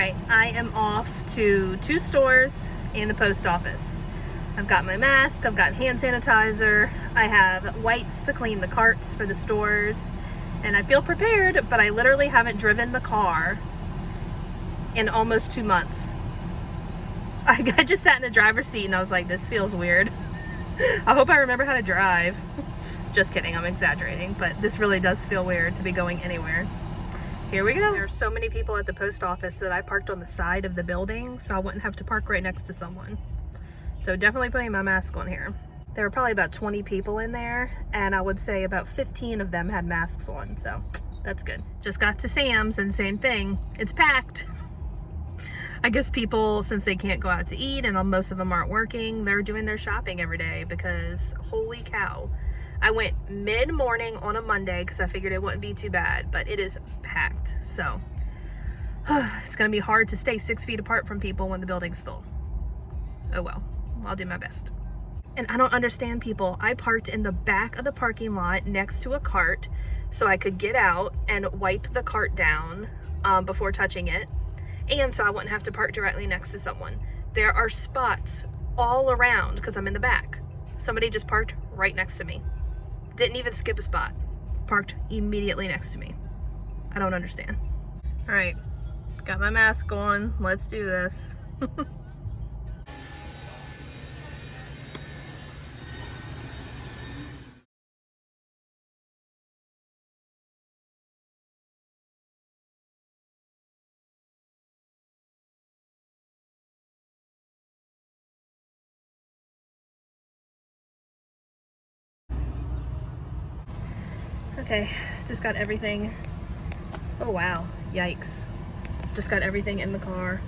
right, I am off to 2 stores and the post office. I've got my mask, I've got hand sanitizer, I have wipes to clean the carts for the stores, and I feel prepared, but I literally haven't driven the car in almost 2 months. I just sat in the driver's seat and I was like, this feels weird. I hope I remember how to drive. Just kidding, I'm exaggerating, but this really does feel weird to be going anywhere. Here we go. There's so many people at the post office that I parked on the side of the building so I wouldn't have to park right next to someone. So definitely putting my mask on here. There were probably about 20 people in there, and I would say about 15 of them had masks on, so that's good. Just got to Sam's and same thing, it's packed. I guess people, since they can't go out to eat and most of them aren't working, they're doing their shopping every day because holy cow. I went mid-morning on a Monday because I figured it wouldn't be too bad, but it is packed. So it's gonna be hard to stay 6 feet apart from people when the building's full. Oh well, I'll do my best. And I don't understand people. I parked in the back of the parking lot next to a cart so I could get out and wipe the cart down before touching it. And so I wouldn't have to park directly next to someone. There are spots all around because I'm in the back. Somebody just parked right next to me. Didn't even skip a spot. Parked immediately next to me. I don't understand. All right, got my mask on. Let's do this. Okay, just got everything. Oh wow, yikes. Just got everything in the car.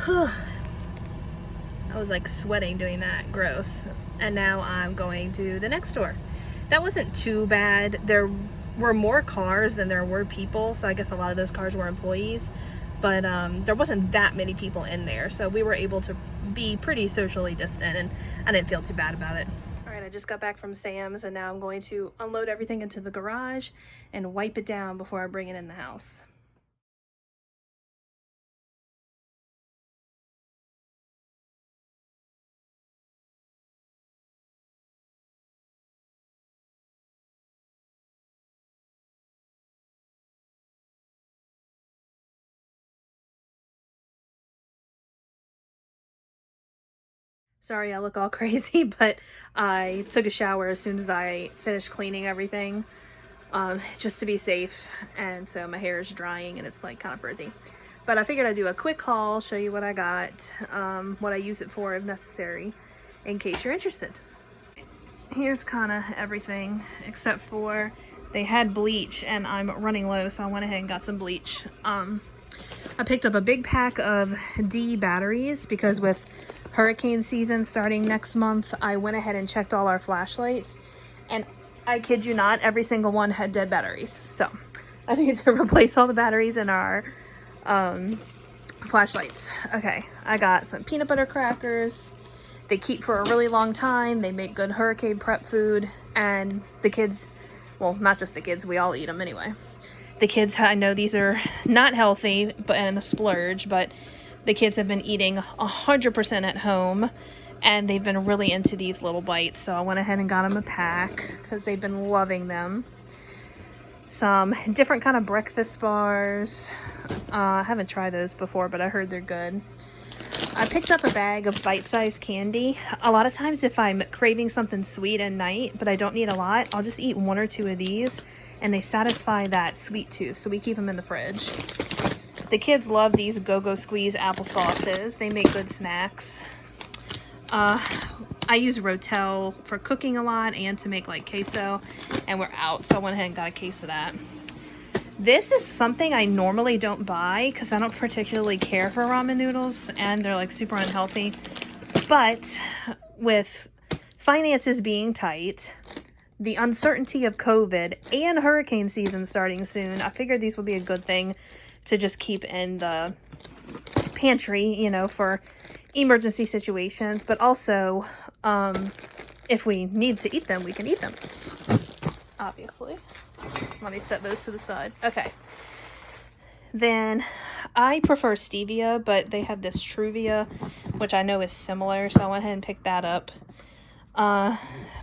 I was like sweating doing that, gross. And now I'm going to the next store. That wasn't too bad. There were more cars than there were people, so I guess a lot of those cars were employees. But there wasn't that many people in there, so we were able to be pretty socially distant, and I didn't feel too bad about it. All right, I just got back from Sam's, and now I'm going to unload everything into the garage and wipe it down before I bring it in the house. Sorry I look all crazy, but I took a shower as soon as I finished cleaning everything, just to be safe, and so my hair is drying and it's like kind of frizzy. But I figured I'd do a quick haul, show you what I got, what I use it for if necessary, in case you're interested. Here's kind of everything, except for they had bleach and I'm running low, so I went ahead and got some bleach. I picked up a big pack of D batteries because with hurricane season starting next month, I went ahead and checked all our flashlights, and I kid you not, every single one had dead batteries. So I need to replace all the batteries in our flashlights. Okay, I got some peanut butter crackers. They keep for a really long time. They make good hurricane prep food, and the kids, well, not just the kids, we all eat them anyway. The kids, I know these are not healthy and a splurge, but the kids have been eating 100% at home, and they've been really into these little bites. So I went ahead and got them a pack because they've been loving them. Some different kind of breakfast bars. I haven't tried those before, but I heard they're good. I picked up a bag of bite-sized candy. A lot of times if I'm craving something sweet at night, but I don't need a lot, I'll just eat 1 or 2 of these, and they satisfy that sweet tooth, so we keep them in the fridge. The kids love these Go-Go Squeeze applesauces. They make good snacks. I use Rotel for cooking a lot and to make like queso, and we're out, so I went ahead and got a case of that. This is something I normally don't buy because I don't particularly care for ramen noodles and they're like super unhealthy. But with finances being tight, the uncertainty of COVID, and hurricane season starting soon, I figured these would be a good thing to just keep in the pantry, you know, for emergency situations, but also if we need to eat them, we can eat them, obviously. Let me set those to the side. Okay. Then I prefer stevia, but they have this Truvia, which I know is similar, so I went ahead and picked that up.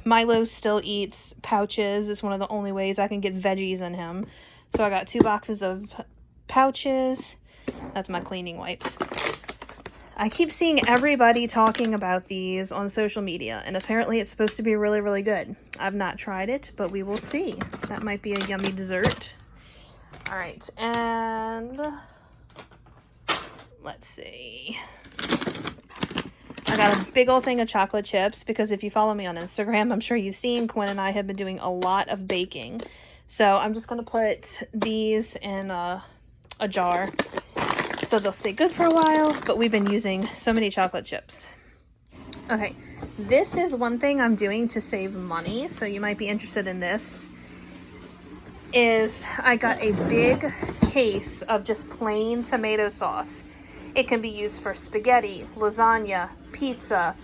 Milo still eats pouches. It's one of the only ways I can get veggies in him. So I got 2 boxes of pouches. That's my cleaning wipes. I keep seeing everybody talking about these on social media, and apparently it's supposed to be really, really good. I've not tried it, but we will see. That might be a yummy dessert. All right, and let's see. I got a big old thing of chocolate chips because if you follow me on Instagram, I'm sure you've seen Quinn and I have been doing a lot of baking. So I'm just going to put these in a jar so they'll stay good for a while, but we've been using so many chocolate chips. Okay, this is one thing I'm doing to save money, so you might be interested in this. Is I got a big case of just plain tomato sauce. It can be used for spaghetti, lasagna, pizza,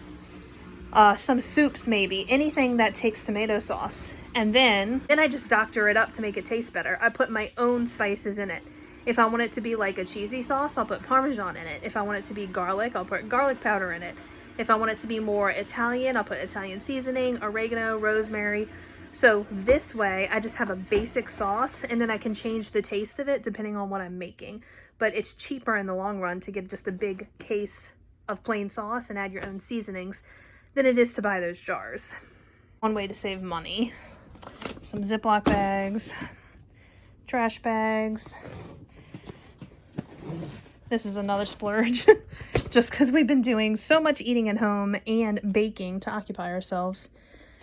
some soups maybe, anything that takes tomato sauce. And then I just doctor it up to make it taste better. I put my own spices in it. If I want it to be like a cheesy sauce, I'll put Parmesan in it. If I want it to be garlic, I'll put garlic powder in it. If I want it to be more Italian, I'll put Italian seasoning, oregano, rosemary. So this way, I just have a basic sauce, and then I can change the taste of it depending on what I'm making. But it's cheaper in the long run to get just a big case of plain sauce and add your own seasonings than it is to buy those jars. One way to save money. Some Ziploc bags, trash bags. This is another splurge, just because we've been doing so much eating at home and baking to occupy ourselves.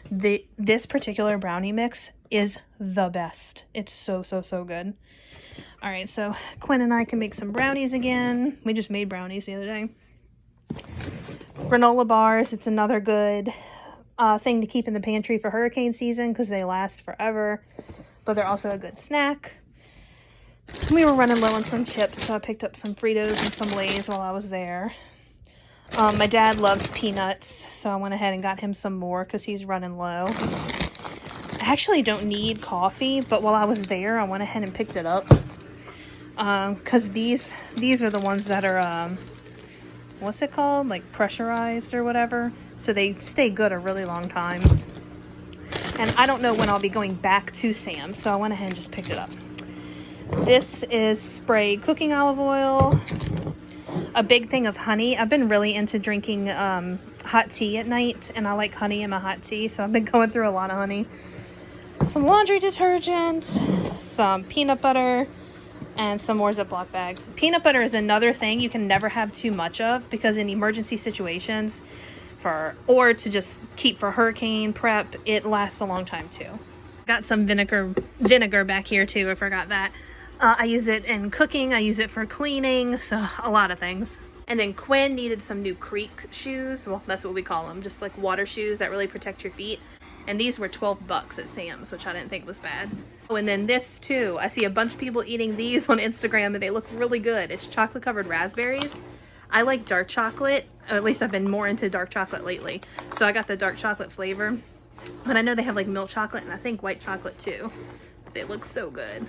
This particular brownie mix is the best. It's so, so, so good. All right, so Quinn and I can make some brownies again. We just made brownies the other day. Granola bars, it's another good thing to keep in the pantry for hurricane season because they last forever, but they're also a good snack. We were running low on some chips, so I picked up some Fritos and some Lay's while I was there. My dad loves peanuts, so I went ahead and got him some more because he's running low. I actually don't need coffee, but while I was there, I went ahead and picked it up. Because these are the ones that are, what's it called? Like pressurized or whatever. So they stay good a really long time. And I don't know when I'll be going back to Sam's, so I went ahead and just picked it up. This is sprayed cooking olive oil. A big thing of honey. I've been really into drinking hot tea at night, and I like honey in my hot tea, so I've been going through a lot of honey. Some laundry detergent, some peanut butter, and some more Ziploc bags. Peanut butter is another thing you can never have too much of because in emergency situations or to just keep for hurricane prep, it lasts a long time too. Got some vinegar back here too, I forgot that. I use it in cooking, I use it for cleaning, so a lot of things. And then Quinn needed some new creek shoes. Well, that's what we call them, just like water shoes that really protect your feet. And these were $12 at Sam's, which I didn't think was bad. Oh, and then this too. I see a bunch of people eating these on Instagram and they look really good. It's chocolate covered raspberries. I like dark chocolate, or at least I've been more into dark chocolate lately. So I got the dark chocolate flavor. But I know they have like milk chocolate and I think white chocolate too. But they look so good.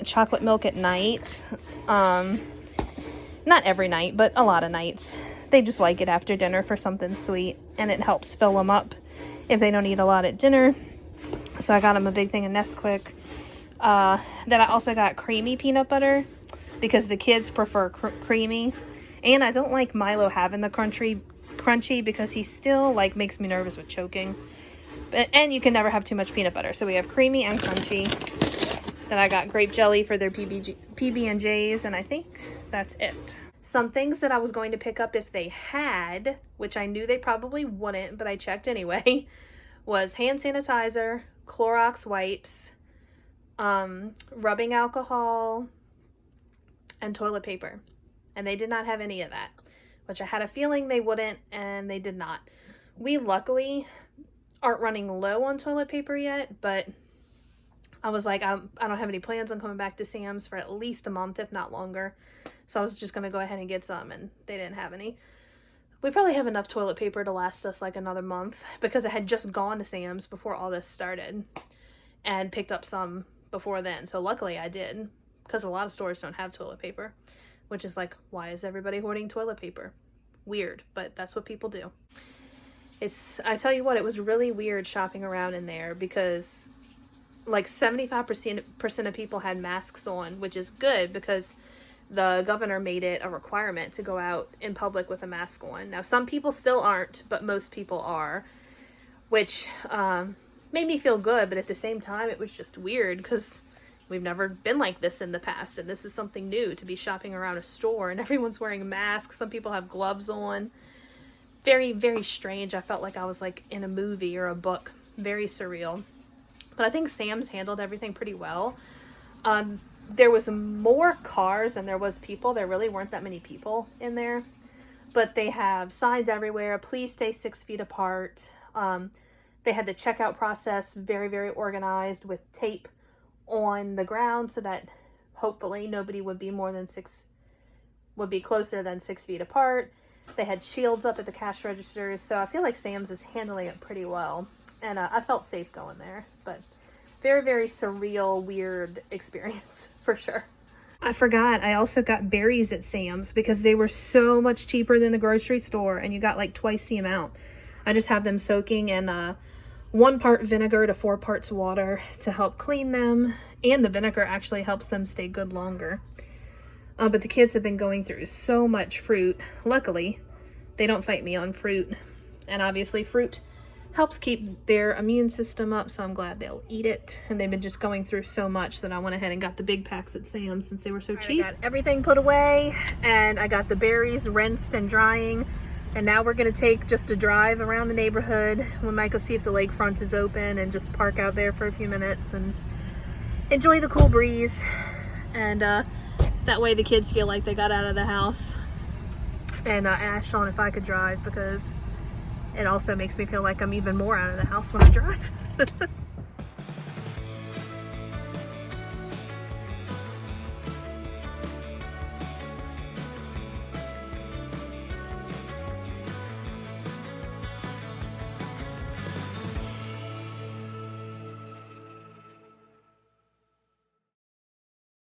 Chocolate milk at night. Not every night, but a lot of nights. They just like it after dinner for something sweet, and it helps fill them up if they don't eat a lot at dinner. So I got them a big thing of Nesquik. Then I also got creamy peanut butter because the kids prefer creamy. And I don't like Milo having the crunchy because he still like makes me nervous with choking. And you can never have too much peanut butter. So we have creamy and crunchy. Then I got grape jelly for their PB&Js, and I think that's it. Some things that I was going to pick up if they had, which I knew they probably wouldn't, but I checked anyway, was hand sanitizer, Clorox wipes, rubbing alcohol, and toilet paper. And they did not have any of that, which I had a feeling they wouldn't, and they did not. We luckily aren't running low on toilet paper yet, but I was like, I don't have any plans on coming back to Sam's for at least a month, if not longer. So I was just going to go ahead and get some, and they didn't have any. We probably have enough toilet paper to last us like another month because I had just gone to Sam's before all this started and picked up some before then. So luckily I did. because a lot of stores don't have toilet paper, which is like, why is everybody hoarding toilet paper? Weird, but that's what people do. I tell you what, it was really weird shopping around in there because like 75% of people had masks on, which is good because the governor made it a requirement to go out in public with a mask on. Now, some people still aren't, but most people are, which made me feel good, but at the same time, it was just weird because we've never been like this in the past, and this is something new to be shopping around a store, and everyone's wearing a mask. Some people have gloves on. Very, very strange. I felt like I was like in a movie or a book. Very surreal. But I think Sam's handled everything pretty well. There was more cars than there was people. There really weren't that many people in there. But they have signs everywhere. Please stay 6 feet apart. They had the checkout process very, very organized with tape on the ground so that hopefully nobody would be closer than 6 feet apart. They had shields up at the cash registers, so I feel like Sam's is handling it pretty well. And I felt safe going there, but very, very surreal, weird experience for sure. I forgot, I also got berries at Sam's because they were so much cheaper than the grocery store, and you got like twice the amount. I just have them soaking in 1 part vinegar to 4 parts water to help clean them, and the vinegar actually helps them stay good longer. But the kids have been going through so much fruit. Luckily, they don't fight me on fruit. And obviously fruit helps keep their immune system up, so I'm glad they'll eat it. And they've been just going through so much that I went ahead and got the big packs at Sam's since they were so cheap. I got everything put away, and I got the berries rinsed and drying. And now we're going to take just a drive around the neighborhood. We might go see if the lakefront is open and just park out there for a few minutes and enjoy the cool breeze. And that way the kids feel like they got out of the house. And ask Sean if I could drive because it also makes me feel like I'm even more out of the house when I drive.